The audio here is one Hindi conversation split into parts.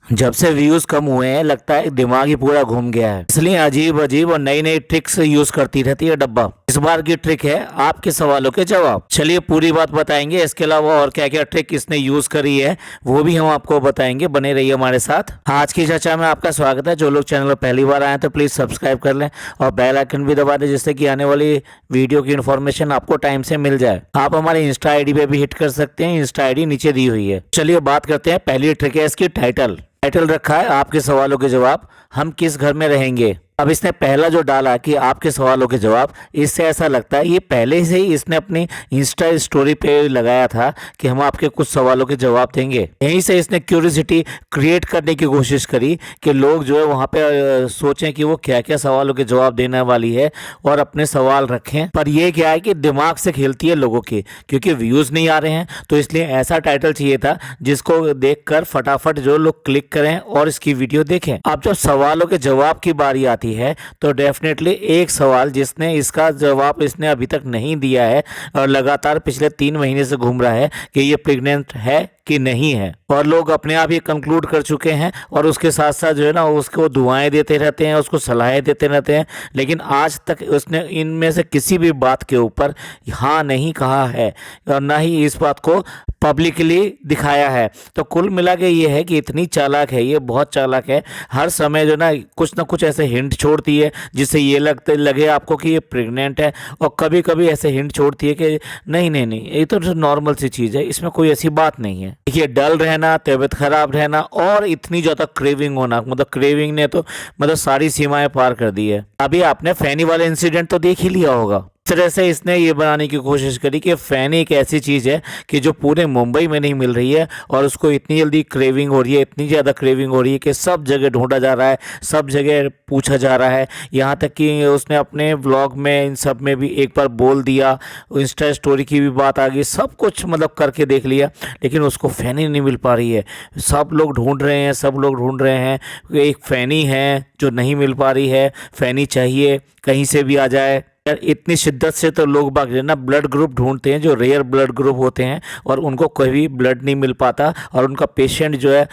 जब से व्यूज कम हुए हैं लगता है दिमाग ही पूरा घूम गया है, इसलिए अजीब अजीब और नई नई ट्रिक्स यूज करती रहती है डब्बा। इस बार की ट्रिक है आपके सवालों के जवाब। चलिए पूरी बात बताएंगे, इसके अलावा और क्या क्या ट्रिक इसने यूज करी है वो भी हम आपको बताएंगे। बने रहिए हमारे साथ। आज की चर्चा में आपका स्वागत है। जो लोग चैनल पर पहली बार आए तो प्लीज सब्सक्राइब कर लें और बेल आइकन भी दबा दें, जिससे कि आने वाली वीडियो की इन्फॉर्मेशन आपको टाइम से मिल जाए। आप हमारे इंस्टा आईडी पे भी हिट कर सकते हैं, इंस्टा आईडी नीचे दी हुई है। चलिए बात करते हैं। पहली ट्रिक है इसकी टाइटल रखा है आपके सवालों के जवाब, हम किस घर में रहेंगे। अब इसने पहला जो डाला कि आपके सवालों के जवाब, इससे ऐसा लगता है ये पहले से ही इसने अपनी इंस्टा स्टोरी पे लगाया था कि हम आपके कुछ सवालों के जवाब देंगे। यहीं से इसने क्यूरियोसिटी क्रिएट करने की कोशिश करी कि लोग जो है वहाँ पे सोचें कि वो क्या क्या सवालों के जवाब देने वाली है और अपने सवाल रखें। पर यह क्या है कि दिमाग से खेलती है लोगों के, क्योंकि व्यूज नहीं आ रहे हैं तो इसलिए ऐसा टाइटल चाहिए था जिसको देखकर फटाफट जो लोग क्लिक करें और इसकी वीडियो देखें। अब जब सवालों के जवाब की बारी आती है तो डेफिनेटली एक सवाल जिसने इसका जवाब इसने अभी तक नहीं दिया है और लगातार पिछले 3 महीने से घूम रहा है कि ये प्रेग्नेंट है कि नहीं है, और लोग अपने आप ये कंक्लूड कर चुके हैं और उसके साथ साथ जो है ना उसको दुआएं देते रहते हैं, उसको सलाहें देते रहते हैं, लेकिन आज तक उसने इनमें से किसी भी बात के ऊपर हाँ नहीं कहा है और ना ही इस बात को पब्लिकली दिखाया है। तो कुल मिला के ये है कि इतनी चालाक है, ये बहुत चालाक है। हर समय जो ना कुछ ऐसे हिंट छोड़ती है जिससे ये लगे आपको कि ये प्रेग्नेंट है, और कभी कभी ऐसे हिंट छोड़ती है कि नहीं नहीं नहीं ये तो नॉर्मल सी चीज़ है, इसमें कोई ऐसी बात नहीं है। देखिए डल रहना, तबीयत खराब रहना और इतनी ज़्यादा क्रेविंग होना, मतलब क्रेविंग ने तो मतलब सारी सीमाएं पार कर दी है। अभी आपने फैनी वाला इंसिडेंट तो देख ही लिया होगा। इस तरह से इसने ये बनाने की कोशिश करी कि फैनी एक ऐसी चीज़ है कि जो पूरे मुंबई में नहीं मिल रही है और उसको इतनी जल्दी क्रेविंग हो रही है, इतनी ज़्यादा क्रेविंग हो रही है कि सब जगह ढूंढा जा रहा है, सब जगह पूछा जा रहा है। यहाँ तक कि उसने अपने व्लॉग में इन सब में भी एक बार बोल दिया, इंस्टा स्टोरी की भी बात आ गई, सब कुछ मतलब करके देख लिया, लेकिन उसको फैनी नहीं मिल पा रही है। सब लोग ढूंढ रहे हैं, सब लोग ढूंढ रहे हैं। एक फैनी है जो नहीं मिल पा रही है, फैनी चाहिए, कहीं से भी आ जाए। यार इतनी शिद्दत से तो लोग बाग जो है ना ब्लड ग्रुप ढूंढते हैं, जो रेयर ब्लड ग्रुप होते हैं, और उनको कोई भी ब्लड नहीं मिल पाता और उनका पेशेंट जो है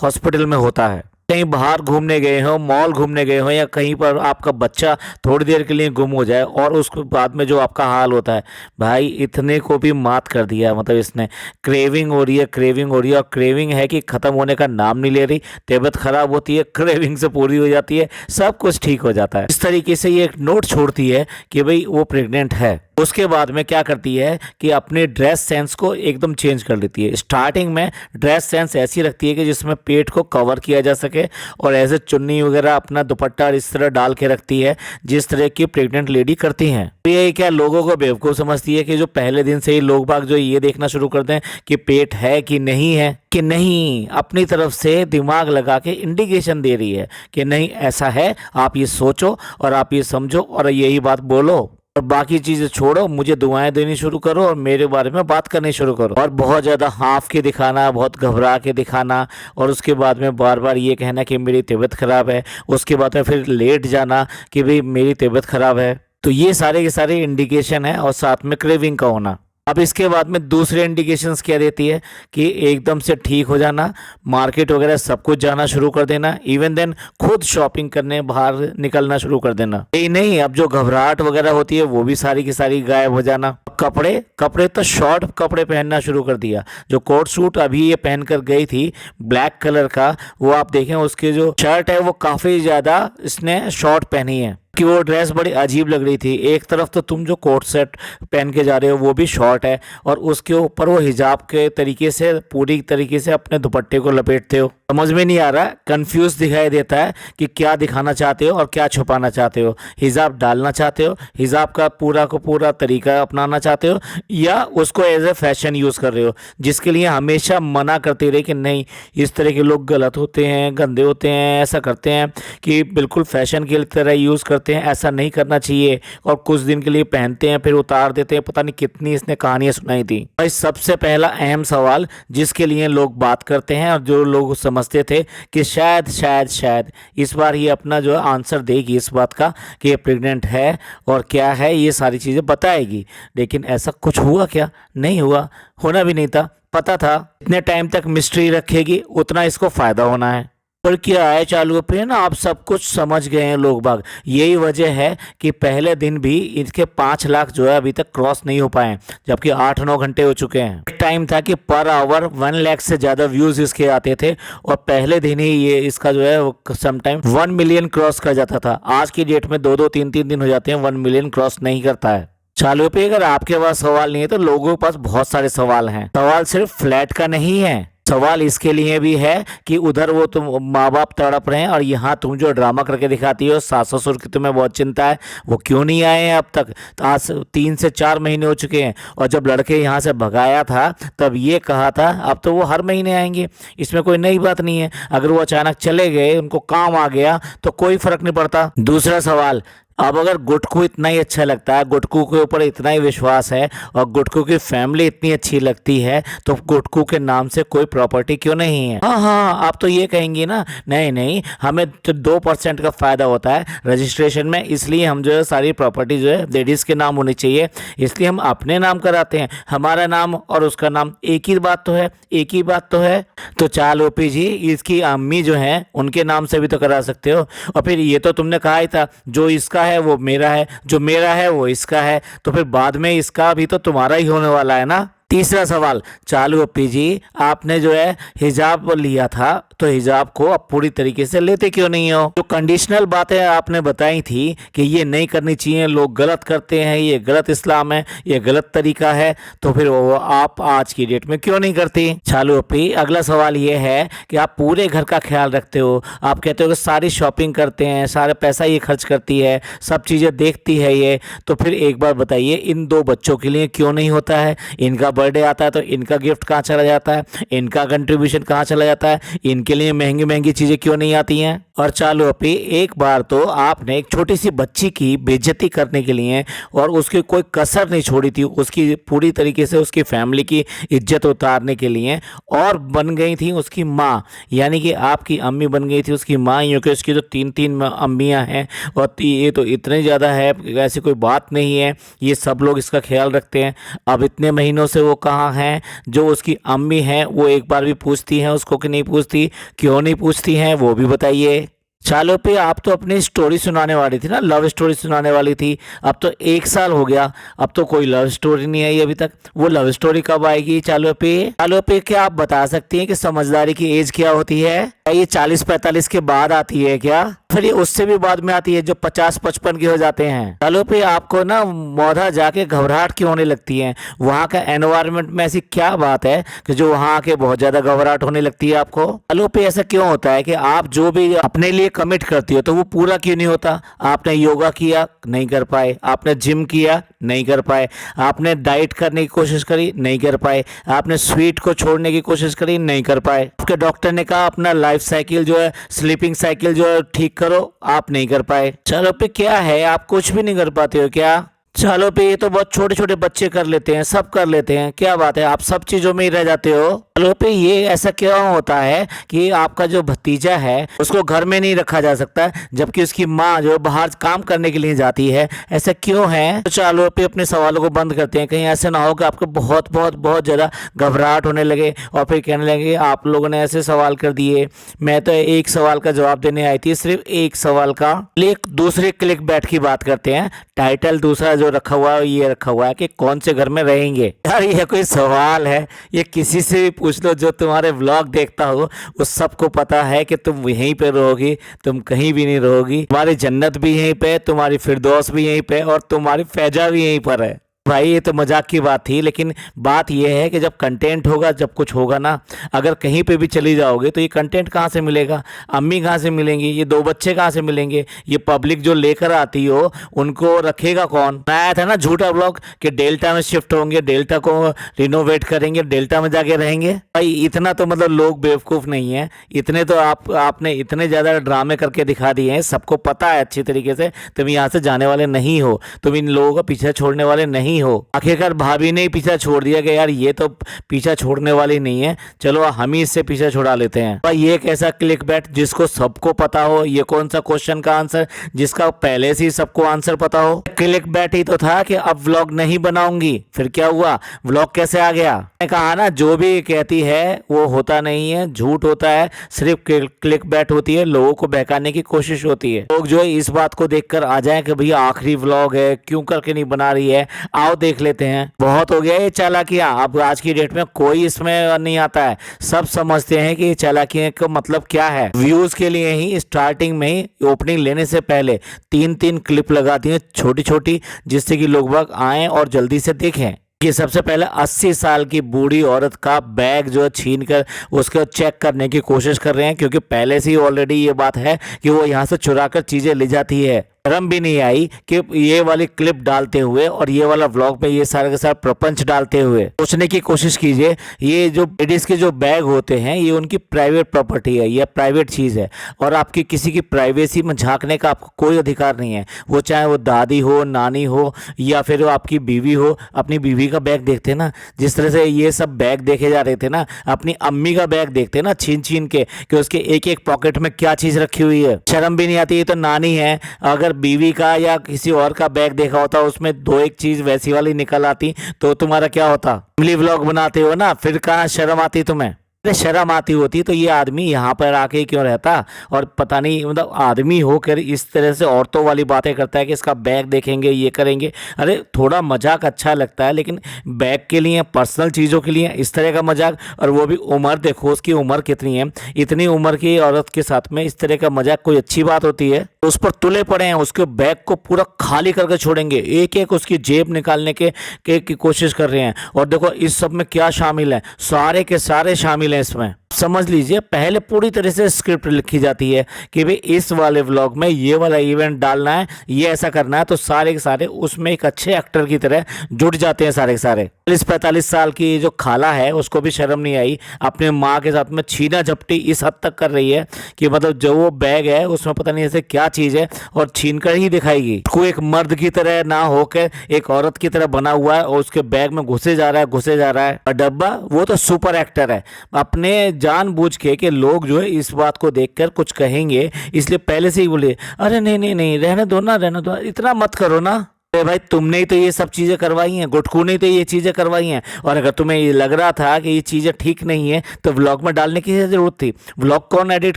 हॉस्पिटल में होता है। कहीं बाहर घूमने गए हो, मॉल घूमने गए हो, या कहीं पर आपका बच्चा थोड़ी देर के लिए गुम हो जाए और उसके बाद में जो आपका हाल होता है, भाई इतने को भी मात कर दिया। मतलब इसने क्रेविंग हो रही है, क्रेविंग हो रही है, और क्रेविंग है कि ख़त्म होने का नाम नहीं ले रही। तबीयत खराब होती है, क्रेविंग से पूरी हो जाती है, सब कुछ ठीक हो जाता है। इस तरीके से ये एक नोट छोड़ती है कि भाई वो प्रेग्नेंट है। उसके बाद में क्या करती है कि अपने ड्रेस सेंस को एकदम चेंज कर लेती है। स्टार्टिंग में ड्रेस सेंस ऐसी रखती है कि जिसमें पेट को कवर किया जा सके, और ऐसे चुन्नी वगैरह अपना दुपट्टा इस तरह डाल के रखती है जिस तरह की प्रेग्नेंट लेडी करती हैं। तो ये क्या लोगों को बेवकूफ़ समझती है कि जो पहले दिन से ही लोग बाग जो ये देखना शुरू करते हैं कि पेट है कि नहीं है, कि नहीं अपनी तरफ से दिमाग लगा के इंडिकेशन दे रही है कि नहीं ऐसा है, आप ये सोचो और आप ये समझो और यही बात बोलो, और बाकी चीज़ें छोड़ो, मुझे दुआएं देनी शुरू करो और मेरे बारे में बात करनी शुरू करो। और बहुत ज़्यादा हाँफ के दिखाना, बहुत घबरा के दिखाना, और उसके बाद में बार बार ये कहना कि मेरी तबीयत ख़राब है, उसके बाद में फिर लेट जाना कि भाई मेरी तबीयत ख़राब है। तो ये सारे के सारे इंडिकेशन है, और साथ में क्रेविंग का होना। अब इसके बाद में दूसरे इंडिकेशंस क्या देती है कि एकदम से ठीक हो जाना, मार्केट वगैरह सब कुछ जाना शुरू कर देना, इवन देन खुद शॉपिंग करने बाहर निकलना शुरू कर देना। यही नहीं, अब जो घबराहट वगैरह होती है वो भी सारी की सारी गायब हो जाना। कपड़े तो शॉर्ट कपड़े पहनना शुरू कर दिया। जो कोट सूट अभी ये पहन कर गई थी ब्लैक कलर का, वो आप देखें उसके जो शर्ट है वो काफ़ी ज़्यादा इसने शॉर्ट पहनी है कि वो ड्रेस बड़ी अजीब लग रही थी। एक तरफ तो तुम जो कोट सेट पहन के जा रहे हो वो भी शॉर्ट है, और उसके ऊपर वो हिजाब के तरीके से पूरी तरीके से अपने दुपट्टे को लपेटते हो। समझ में नहीं आ रहा, कंफ्यूज दिखाई देता है कि क्या दिखाना चाहते हो और क्या छुपाना चाहते हो। हिजाब डालना चाहते हो, हिजाब का पूरा को पूरा तरीका अपनाना चाहते हो, या उसको एज ए फैशन यूज़ कर रहे हो, जिसके लिए हमेशा मना करते रहे कि नहीं इस तरह के लोग गलत होते हैं, गंदे होते हैं, ऐसा करते हैं कि बिल्कुल फैशन की तरह यूज़ करते हैं, ऐसा नहीं करना चाहिए, और कुछ दिन के लिए पहनते हैं फिर उतार देते हैं। पता नहीं कितनी इसने कहानियां सुनाई थी। भाई सबसे पहला अहम सवाल जिसके लिए लोग बात करते हैं और जो लोग समझते थे कि शायद शायद शायद इस बार ये अपना जो आंसर देगी इस बात का कि ये प्रेग्नेंट है और क्या है, ये सारी चीज़ें बताएगी, लेकिन ऐसा कुछ हुआ क्या? नहीं हुआ, होना भी नहीं था। पता था इतने टाइम तक मिस्ट्री रखेगी उतना इसको फ़ायदा होना है। पर क्या है चालू पे ना, आप सब कुछ समझ गए हैं लोग बाग। यही वजह है कि पहले दिन भी इसके 5 लाख जो है अभी तक क्रॉस नहीं हो पाए, जबकि 8-9 घंटे हो चुके हैं। एक टाइम था कि पर आवर 1 लाख से ज्यादा व्यूज इसके आते थे, और पहले दिन ही ये इसका जो है समटाइम 1 मिलियन क्रॉस कर जाता था। आज की डेट में 2-2 3-3 दिन हो जाते हैं 1 मिलियन क्रॉस नहीं करता है। चालू पे अगर आपके पास सवाल नहीं है तो लोगों के पास बहुत सारे सवाल हैं। सवाल सिर्फ फ्लैट का नहीं है, सवाल इसके लिए भी है कि उधर वो तुम माँ बाप तड़प रहे हैं, और यहाँ तुम जो ड्रामा करके दिखाती हो सास ससुर की तुम्हें बहुत चिंता है, वो क्यों नहीं आए हैं अब तक। तो आज 3 से 4 महीने हो चुके हैं, और जब लड़के यहाँ से भगाया था तब ये कहा था अब तो वो हर महीने आएंगे, इसमें कोई नई बात नहीं है। अगर वो अचानक चले गए, उनको काम आ गया तो कोई फर्क नहीं पड़ता। दूसरा सवाल, अब अगर गुटकू इतना ही अच्छा लगता है, गुटकू के ऊपर इतना ही विश्वास है, और गुटकू की फैमिली इतनी अच्छी लगती है, तो गुटकू के नाम से कोई प्रॉपर्टी क्यों नहीं है। हाँ हाँ, आप तो ये कहेंगी ना, नहीं नहीं हमें तो 2% का फायदा होता है रजिस्ट्रेशन में, इसलिए हम जो है सारी प्रॉपर्टी जो है लेडीज के नाम होनी चाहिए, इसलिए हम अपने नाम कराते हैं। हमारा नाम और उसका नाम एक ही बात तो है, एक ही बात तो है। तो चाल ओपी जी, इसकी अम्मी जो है उनके नाम से भी तो करा सकते हो। और फिर ये तो तुमने कहा ही था जो इसका है वो मेरा है, जो मेरा है वो इसका है, तो फिर बाद में इसका भी तो तुम्हारा ही होने वाला है ना। तीसरा सवाल, चालू अप्पी जी, आपने जो है हिजाब लिया था, तो हिजाब को अब पूरी तरीके से लेते क्यों नहीं हो। जो कंडीशनल बातें आपने बताई थी कि ये नहीं करनी चाहिए, लोग गलत करते हैं, ये गलत इस्लाम है, ये गलत तरीका है, तो फिर वो आप आज की डेट में क्यों नहीं करती। चालू अप्पी, अगला सवाल ये है कि आप पूरे घर का ख्याल रखते हो, आप कहते हो कि सारी शॉपिंग करते हैं, सारा पैसा ये खर्च करती है, सब चीज़ें देखती है ये, तो फिर एक बार बताइए इन 2 बच्चों के लिए क्यों नहीं होता है। इनका बर्थडे आता है तो इनका गिफ्ट कहाँ चला जाता है, इनका कंट्रीब्यूशन कहाँ चला जाता है, इनके लिए महंगी महंगी चीजें क्यों नहीं आती हैं। और चालू अप्पी, एक बार तो आपने एक छोटी सी बच्ची की बेइज्जती करने के लिए और उसकी कोई कसर नहीं छोड़ी थी, उसकी पूरी तरीके से उसकी फैमिली की इज्जत उतारने के लिए, और बन गई थी उसकी माँ, यानी कि आपकी अम्मी बन गई थी उसकी माँ, क्योंकि उसकी तो 3-3 अम्मियाँ हैं, और ये तो इतने ज़्यादा है, ऐसी कोई बात नहीं है, ये सब लोग इसका ख्याल रखते हैं। अब इतने महीनों से वो कहाँ हैं, जो उसकी अम्मी हैं वो एक बार भी पूछती हैं उसको कि नहीं पूछती, क्यों नहीं पूछती हैं वो भी बताइए। चालू पे, आप तो अपनी स्टोरी सुनाने वाली थी ना, लव स्टोरी सुनाने वाली थी, अब तो 1 साल हो गया, अब तो कोई लव स्टोरी नहीं आई अभी तक, वो लव स्टोरी कब आएगी। चालू पे, चालू पे, क्या आप बता सकती हैं कि समझदारी की एज क्या होती है? क्या ये 40-45 के बाद आती है क्या, फिर ये उससे भी बाद में आती है जो 50-55 के हो जाते हैं। चालू पे, आपको ना मौधा जाके घबराहट क्यों होने लगती है, वहाँ का एनवायरनमेंट में ऐसी क्या बात है कि जो वहाँ आके बहुत ज्यादा घबराहट होने लगती है आपको। चालू पे, ऐसा क्यों होता है कि आप जो भी अपने लिए कमिट करती हो तो वो पूरा क्यों नहीं होता। आपने योगा किया, नहीं कर पाए, आपने जिम किया, नहीं कर पाए, आपने डाइट करने की कोशिश करी, नहीं कर पाए, आपने स्वीट को छोड़ने की कोशिश करी, नहीं कर पाए, आपके डॉक्टर ने कहा अपना लाइफ साइकिल जो है, स्लीपिंग साइकिल जो है ठीक करो, आप नहीं कर पाए। चलो पे, क्या है आप कुछ भी नहीं कर पाते हो क्या। चलो पे, ये तो बहुत छोटे छोटे बच्चे कर लेते हैं, सब कर लेते हैं, क्या बात है आप सब चीजों में ही रह जाते हो। चलो पे, ये ऐसा क्यों होता है कि आपका जो भतीजा है उसको घर में नहीं रखा जा सकता जबकि उसकी माँ जो बाहर काम करने के लिए जाती है, ऐसा क्यों है। तो चलो पे, अपने सवालों को बंद करते हैं, कहीं ऐसा ना हो कि आपको बहुत बहुत बहुत ज्यादा घबराहट होने लगे और फिर कहने लगे आप लोगों ने ऐसे सवाल कर दिए। मैं तो एक सवाल का जवाब देने आई थी, सिर्फ एक सवाल का। एक दूसरे क्लिक बैठ की बात करते हैं, टाइटल दूसरा जो रखा हुआ है ये रखा हुआ है कि कौन से घर में रहेंगे। यार ये कोई सवाल है, ये किसी से भी पूछ लो जो तुम्हारे व्लॉग देखता हो, उस सबको पता है कि तुम यहीं पे रहोगी, तुम कहीं भी नहीं रहोगी, तुम्हारी जन्नत भी यहीं पे, तुम्हारी फिरदौस भी यहीं पे, और तुम्हारी फैजा भी यहीं पर है। भाई ये तो मजाक की बात थी, लेकिन बात यह है कि जब कंटेंट होगा, जब कुछ होगा ना, अगर कहीं पे भी चली जाओगे तो ये कंटेंट कहाँ से मिलेगा, अम्मी कहाँ से मिलेंगी, ये 2 बच्चे कहाँ से मिलेंगे, ये पब्लिक जो लेकर आती हो उनको रखेगा कौन। आया था ना झूठा ब्लॉग कि डेल्टा में शिफ्ट होंगे, डेल्टा को रिनोवेट करेंगे, डेल्टा में जाके रहेंगे। भाई इतना तो मतलब लोग बेवकूफ़ नहीं है, इतने तो आपने इतने ज़्यादा ड्रामे करके दिखा दिए हैं, सबको पता है अच्छी तरीके से तुम यहाँ से जाने वाले नहीं हो, तुम इन लोगों को पीछे छोड़ने वाले नहीं नहीं हो। आखिरकार भाभी ने ही पीछा छोड़ दिया कि यार ये तो पीछा छोड़ने वाली नहीं है, चलो हम ही इससे पीछा छुड़ा लेते हैं। भाई ये एक ऐसा क्लिक बैट जिसको सबको पता हो, ये कौन सा क्वेश्चन का आंसर जिसका पहले से ही सबको आंसर पता हो। क्लिक बैट ही तो था कि अब व्लॉग नहीं बनाऊंगी, फिर क्या हुआ, व्लॉग कैसे आ गया। मैंने कहा ना जो भी कहती है वो होता नहीं है, झूठ होता है, सिर्फ क्लिक बैट होती है, लोगों को बहकाने की कोशिश होती है। लोग जो है इस बात को देखकर आ जाए कि भैया आखिरी व्लॉग है, क्यों करके नहीं बना रही है, आओ देख लेते हैं। बहुत हो गया ये चालाकियां, अब आज की डेट में कोई इसमें नहीं आता है, सब समझते हैं कि ये चालाकियां का मतलब क्या है। व्यूज के लिए ही स्टार्टिंग में ही ओपनिंग लेने से पहले 3-3 क्लिप लगाती हैं छोटी छोटी, जिससे कि लोग बाग आए और जल्दी से देखें। कि सबसे पहले 80 साल की बूढ़ी औरत का बैग जो है छीन कर उसको चेक करने की कोशिश कर रहे हैं, क्योंकि पहले से ही ऑलरेडी ये बात है कि वो यहाँ से चुरा कर चीजें ले जाती है। शर्म भी नहीं आई कि ये वाली क्लिप डालते हुए और ये वाला व्लॉग में ये सारे के सारे प्रपंच डालते हुए। सोचने की कोशिश कीजिए, ये जो लेडीज के जो बैग होते हैं ये उनकी प्राइवेट प्रॉपर्टी है, ये प्राइवेट चीज़ है और आपकी किसी की प्राइवेसी में झांकने का आपको कोई अधिकार नहीं है। वो चाहे वो दादी हो, नानी हो या फिर वो आपकी बीवी हो। अपनी बीवी का बैग देखते ना, जिस तरह से ये सब बैग देखे जा रहे थे ना, अपनी अम्मी का बैग देखते ना छीन छीन के कि उसके एक एक पॉकेट में क्या चीज़ रखी हुई है। शर्म भी नहीं आती। ये तो नानी है, अगर बीवी का या किसी और का बैग देखा होता उसमें 2-1 चीज वैसी वाली निकल आती तो तुम्हारा क्या होता। फैमिली व्लॉग बनाते हो ना, फिर कहाँ शर्म आती तुम्हें। अरे शर्म आती होती तो ये आदमी यहाँ पर आके क्यों रहता। और पता नहीं मतलब आदमी होकर इस तरह से औरतों वाली बातें करता है कि इसका बैग देखेंगे, ये करेंगे। अरे थोड़ा मजाक अच्छा लगता है, लेकिन बैग के लिए, पर्सनल चीज़ों के लिए इस तरह का मजाक, और वो भी उम्र देखो उसकी उम्र कितनी है। इतनी उम्र की औरत के साथ में इस तरह का मजाक कोई अच्छी बात होती है। तो उस पर तुले पड़े हैं, उसके बैग को पूरा खाली करके छोड़ेंगे, एक एक उसकी जेब निकालने की कोशिश कर रहे हैं। और देखो इस सब में क्या शामिल है, सारे के सारे शामिल इसमें। समझ लीजिए पहले पूरी तरह से स्क्रिप्ट लिखी जाती है कि भाई इस वाले व्लॉग में ये वाला इवेंट डालना है, ये ऐसा करना है, तो सारे के सारे उसमें एक अच्छे एक्टर की तरह जुड़ जाते हैं सारे के सारे। 40-45 साल की जो खाला है उसको भी शर्म नहीं आई, अपने माँ के साथ में छीना झपटी इस हद तक कर रही है कि मतलब जो वो बैग है उसमें पता नहीं ऐसे क्या चीज़ है और छीन कर ही दिखाएगी। कोई एक मर्द की तरह ना होकर एक औरत की तरह बना हुआ है और उसके बैग में घुसे जा रहा है। और डब्बा वो तो सुपर एक्टर है, अपने जानबूझ के कि लोग जो है इस बात को देखकर कुछ कहेंगे इसलिए पहले से ही बोले अरे नहीं रहने दो ना, रहने दो, इतना मत करो ना। अरे भाई तुमने ही तो ये सब चीज़ें करवाई हैं, गुटकू ने तो ये चीज़ें करवाई हैं। और अगर तुम्हें ये लग रहा था कि ये चीज़ें ठीक नहीं है तो व्लॉग में डालने की जरूरत थी। व्लॉग कौन एडिट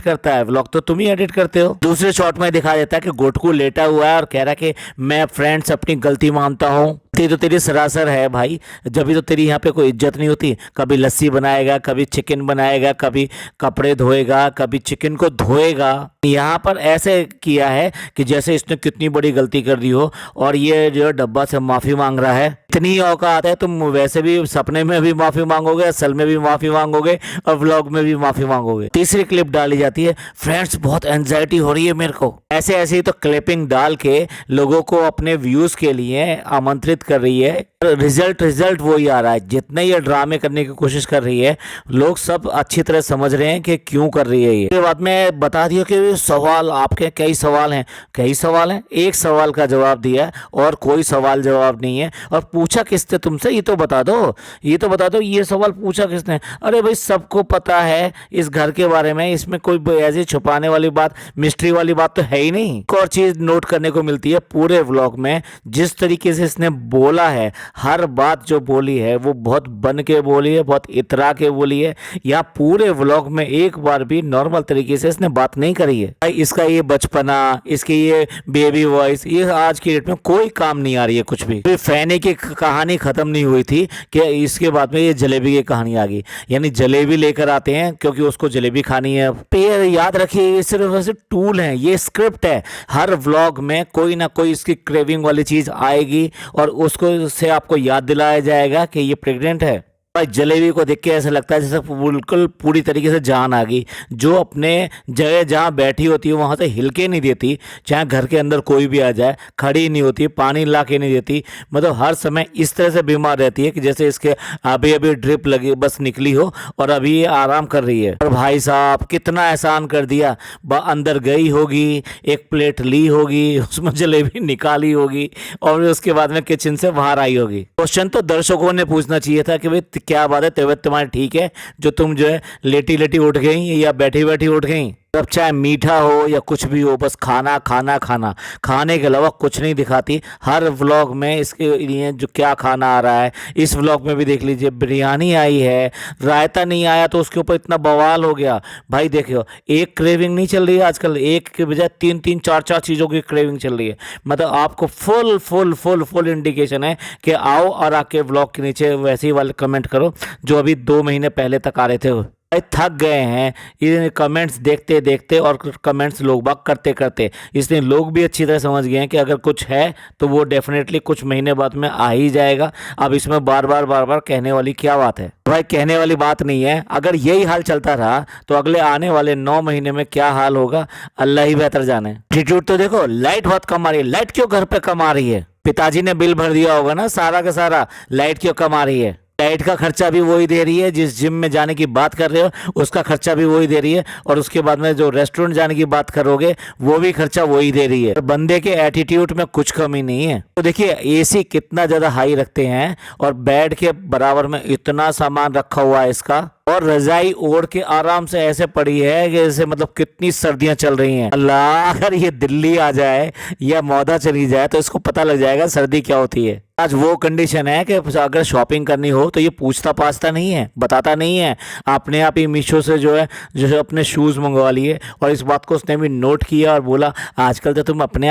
करता है, व्लॉग तो तुम ही एडिट करते हो। दूसरे शॉट में दिखा देता है कि गुटकू लेटा हुआ है और कह रहा है कि मैं फ्रेंड्स अपनी गलती मानता हूँ। तो तेरी सरासर है भाई, जब भी तो तेरी यहाँ पे कोई इज्जत नहीं होती। कभी लस्सी बनाएगा, कभी चिकन बनाएगा, कभी कपड़े धोएगा, कभी चिकन को धोएगा। यहाँ पर ऐसे किया है कि जैसे इसने कितनी बड़ी गलती कर दी हो और ये जो डब्बा से माफी मांग रहा है। इतनी औकात है तुम वैसे भी सपने में भी माफी मांगोगे, असल में भी माफी मांगोगे और व्लॉग में भी माफी मांगोगे। तीसरी क्लिप डाली जाती है, फ्रेंड्स बहुत एंजाइटी हो रही है मेरे को। ऐसे ही तो क्लिपिंग डाल के लोगों को अपने व्यूज के लिए आमंत्रित कर रही है। रिजल्ट वही आ रहा है। जितने ये ड्रामे करने की कोशिश कर रही है लोग सब अच्छी तरह समझ रहे हैं कि क्यों कर रही है ये। बाद में बता दिया कि सवाल आपके कई सवाल हैं, एक सवाल का जवाब दिया और कोई सवाल जवाब नहीं है। और पूछा किसने तुमसे, ये तो बता दो ये सवाल पूछा किसने। अरे भाई सबको पता है इस घर के बारे में, इसमें कोई ऐसी छुपाने वाली बात, मिस्ट्री वाली बात तो है ही नहीं। एक और चीज नोट करने को मिलती है पूरे व्लॉग में, जिस तरीके से इसने बोला है, हर बात जो बोली है वो बहुत बन के बोली है, बहुत इतरा के बोली है। या पूरे व्लॉग में एक बार भी नॉर्मल तरीके से इसने बात नहीं करी है। भाई इसका ये बचपना, इसकी ये बेबी वॉइस, ये आज की डेट में कोई काम नहीं आ रही है कुछ भी। तो फैने की कहानी खत्म नहीं हुई थी कि इसके बाद में ये जलेबी की कहानी आ गई। यानी जलेबी लेकर आते हैं क्योंकि उसको जलेबी खानी है। तो ये याद रखिए ये सिर्फ ऐसे टूल है, ये स्क्रिप्ट है। हर व्लॉग में कोई ना कोई इसकी क्रेविंग वाली चीज आएगी और उसको से आपको याद दिलाया जाएगा कि ये प्रेग्नेंट है। भाई जलेबी को देख के ऐसा लगता है जैसे बिल्कुल पूरी तरीके से जान आ गई। जो अपने जगह जहाँ बैठी होती है वहाँ से हिल के नहीं देती, चाहे घर के अंदर कोई भी आ जाए, खड़ी नहीं होती, पानी ला के नहीं देती, मतलब हर समय इस तरह से बीमार रहती है कि जैसे इसके अभी अभी ड्रिप लगी बस निकली हो और अभी ये आराम कर रही है। और भाई साहब कितना एहसान कर दिया, अंदर गई होगी, एक प्लेट ली होगी, उसमें जलेबी निकाली होगी और उसके बाद में किचन से बाहर आई होगी। क्वेश्चन तो दर्शकों ने पूछना चाहिए था कि भाई क्या बात है, तबीयत तुम्हारी ठीक है जो तुम जो है लेटी लेटी उठ गई या बैठी बैठी उठ गई। अब चाहे मीठा हो या कुछ भी हो, बस खाना खाना खाना, खाने के अलावा कुछ नहीं दिखाती। हर व्लॉग में इसके लिए जो क्या खाना आ रहा है, इस व्लॉग में भी देख लीजिए बिरयानी आई है, रायता नहीं आया तो उसके ऊपर इतना बवाल हो गया। भाई देखियो, एक क्रेविंग नहीं चल रही है आजकल, एक के बजाय तीन तीन चार चार चीज़ों की क्रेविंग चल रही है। मतलब आपको full full full full indication है कि आओ और आके व्लॉग के नीचे वैसे ही वाले कमेंट करो जो अभी 2 महीने पहले तक आ रहे थे। भाई थक गए हैं ये कमेंट्स देखते देखते और कमेंट्स लोग बाग करते करते, इसलिए लोग भी अच्छी तरह समझ गए हैं कि अगर कुछ है तो वो डेफिनेटली कुछ महीने बाद में आ ही जाएगा। अब इसमें बार बार कहने वाली क्या बात है? भाई कहने वाली बात नहीं है। अगर यही हाल चलता रहा तो अगले आने वाले 9 महीने में क्या हाल होगा अल्लाह ही बेहतर जाने। एटीट्यूड तो देखो, लाइट बहुत कम आ रही है। लाइट क्यों घर पे कम आ रही है? पिताजी ने बिल भर दिया होगा ना सारा का सारा, लाइट क्यों कम आ रही है? लाइट का खर्चा भी वही दे रही है, जिस जिम में जाने की बात कर रहे हो उसका खर्चा भी वही दे रही है, और उसके बाद में जो रेस्टोरेंट जाने की बात करोगे वो भी खर्चा वही दे रही है। तो बंदे के एटीट्यूड में कुछ कमी नहीं है। तो देखिए एसी कितना ज्यादा हाई रखते हैं और बेड के बराबर में इतना सामान रखा हुआ है इसका, और रजाई ओढ़ के आराम से ऐसे पड़ी है कि जैसे मतलब कितनी सर्दियां चल रही हैं। अल्लाह, अगर ये दिल्ली आ जाए या मौदा चली जाए तो इसको पता लग जाएगा सर्दी क्या होती है। आज वो कंडीशन है कि अगर शॉपिंग करनी हो तो ये पूछता पाछता नहीं है, बताता नहीं है, अपने आप ही मीशो से जो है अपने शूज़ मंगवा लिए। और इस बात को उसने भी नोट किया और बोला आजकल तो तुम अपने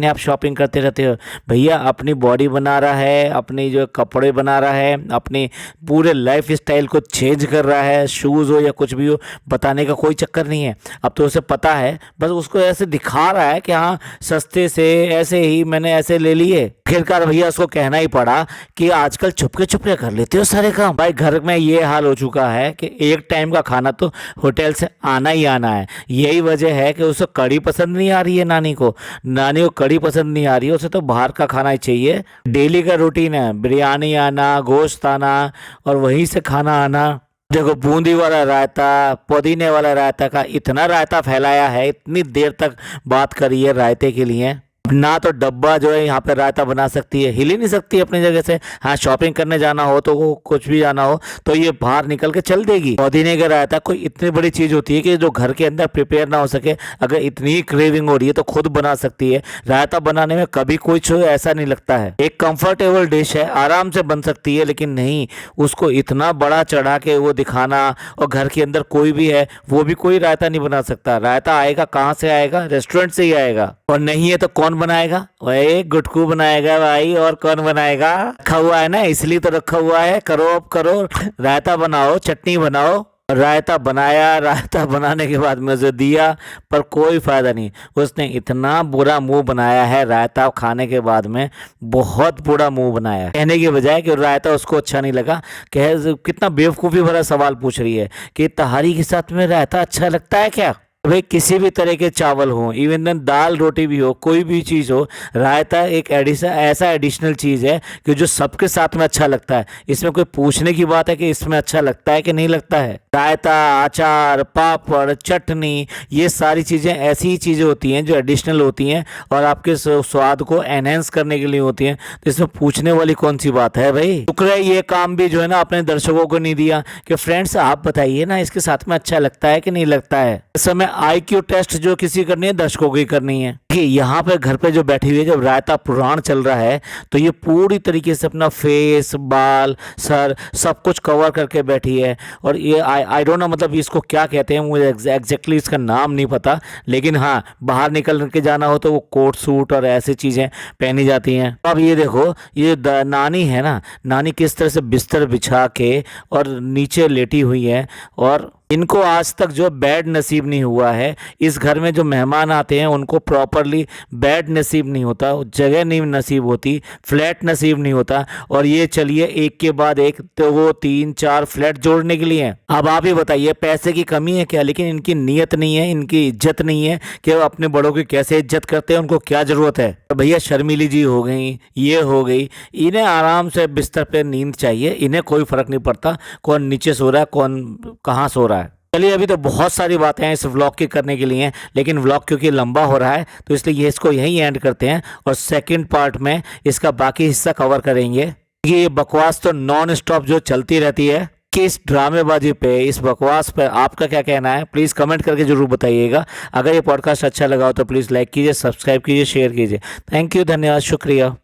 आप शॉपिंग करते रहते हो। भैया अपनी बॉडी बना रहा है, अपनी जो कपड़े बना रहा है, अपनी पूरे लाइफ स्टाइल को चेंज कर रहा है, शूज़ हो या कुछ भी हो, बताने का कोई चक्कर नहीं है। अब तो उसे पता है, बस उसको ऐसे दिखा रहा है कि हाँ सस्ते से ऐसे ही मैंने ऐसे ले लिए। आखिरकार भैया उसको कहना ही पड़ा कि आजकल छुपके कर लेते हो सारे काम। भाई घर में ये हाल हो चुका है कि एक टाइम का खाना तो होटल से आना ही आना है। यही वजह है कि उसे कड़ी पसंद नहीं आ रही है, नानी को कड़ी पसंद नहीं आ रही है, उसे तो बाहर का खाना ही चाहिए। डेली का रूटीन है, बिरयानी आना, गोश्त आना और वहीं से खाना आना। देखो बूंदी वाला रायता, पुदीने वाला रायता का इतना रायता फैलाया है, इतनी देर तक बात करी है रायते के लिए। ना तो डब्बा जो है यहाँ पे रायता बना सकती है, हिल ही नहीं सकती अपनी जगह से। हाँ शॉपिंग करने जाना हो तो वो कुछ भी जाना हो तो ये बाहर निकल के चल देगी। पुदीने का रायता कोई इतनी बड़ी चीज होती है कि जो घर के अंदर प्रिपेयर ना हो सके, अगर इतनी क्रेविंग हो रही है तो खुद बना सकती है। रायता बनाने में कभी कुछ ऐसा नहीं लगता है, एक कंफर्टेबल डिश है, आराम से बन सकती है। लेकिन नहीं, उसको इतना बड़ा चढ़ा के वो दिखाना, और घर के अंदर कोई भी है वो भी कोई रायता नहीं बना सकता। रायता आएगा कहाँ से आएगा? रेस्टोरेंट से ही आएगा, और नहीं है तो कौन बनाएगा? वही गुटकू बनाएगा भाई, और कौन बनाएगा? रखा हुआ है ना, इसलिए तो रखा हुआ है। करो अब करो, रायता बनाओ, चटनी बनाओ। रायता बनाया, रायता बनाने के बाद मुझे दिया, पर कोई फायदा नहीं। उसने इतना बुरा मुंह बनाया है रायता खाने के बाद में, बहुत बुरा मुंह बनाया। कहने के बजाय कि रायता उसको अच्छा नहीं लगा, कितना बेवकूफ़ी भरा सवाल पूछ रही है कि तहारी के साथ में रायता अच्छा लगता है क्या? भाई किसी भी तरह के चावल हो, इवन देन दाल रोटी भी हो, कोई भी चीज़ हो, रायता एक ऐसा एडिशनल चीज़ है कि जो सबके साथ में अच्छा लगता है। इसमें कोई पूछने की बात है कि इसमें अच्छा लगता है कि नहीं लगता है? रायता, अचार, पापड़, चटनी, ये सारी चीज़ें ऐसी ही चीज़ें होती हैं जो एडिशनल होती हैं और आपके स्वाद को एनहेंस करने के लिए होती हैं। तो इसमें पूछने वाली कौन सी बात है भाई? शुक्र है ये काम भी जो है ना अपने दर्शकों को नहीं दिया कि फ्रेंड्स आप बताइए ना इसके साथ में अच्छा लगता है कि नहीं लगता है। इस समय IQ टेस्ट जो किसी करनी है दर्शकों की करनी है कि यहाँ पे घर पे जो बैठी हुई है, जब रायता पुराण चल रहा है तो ये पूरी तरीके से अपना फेस, बाल, सर सब कुछ कवर करके बैठी है। और ये आई डोंट नो मतलब इसको क्या कहते हैं, मुझे एग्जैक्टली इसका नाम नहीं पता, लेकिन हाँ बाहर निकल के जाना हो तो वो कोट सूट और ऐसी चीज़ें पहनी जाती हैं। अब ये देखो, ये नानी है ना, नानी किस तरह से बिस्तर बिछा के और नीचे लेटी हुई है और इनको आज तक जो बेड नसीब नहीं हुआ है, इस घर में जो मेहमान आते हैं उनको प्रॉपरली बेड नसीब नहीं होता, जगह नहीं नसीब होती, फ्लैट नसीब नहीं होता, और ये चलिए एक के बाद एक 2 3 4 फ्लैट जोड़ने के लिए हैं। अब आप ही बताइए पैसे की कमी है क्या? लेकिन इनकी नीयत नहीं है, इनकी इज्जत नहीं है कि वो अपने बड़ों की कैसे इज्जत करते हैं, उनको क्या जरूरत है। तो भैया शर्मिली जी हो गई, ये हो गई, इन्हें आराम से बिस्तर पे नींद चाहिए, इन्हें कोई फर्क नहीं पड़ता कौन नीचे सो रहा है कौन कहाँ सो रहा है। चलिए अभी तो बहुत सारी बातें हैं इस व्लॉग की करने के लिए, लेकिन व्लॉग क्योंकि लंबा हो रहा है तो इसलिए ये इसको यहीं एंड करते हैं और सेकंड पार्ट में इसका बाकी हिस्सा कवर करेंगे। ये बकवास तो नॉन स्टॉप जो चलती रहती है कि इस ड्रामेबाजी पे, इस बकवास पे आपका क्या कहना है प्लीज़ कमेंट करके जरूर बताइएगा। अगर ये पॉडकास्ट अच्छा लगा हो तो प्लीज़ लाइक कीजिए, सब्सक्राइब कीजिए, शेयर कीजिए। थैंक यू, धन्यवाद, शुक्रिया।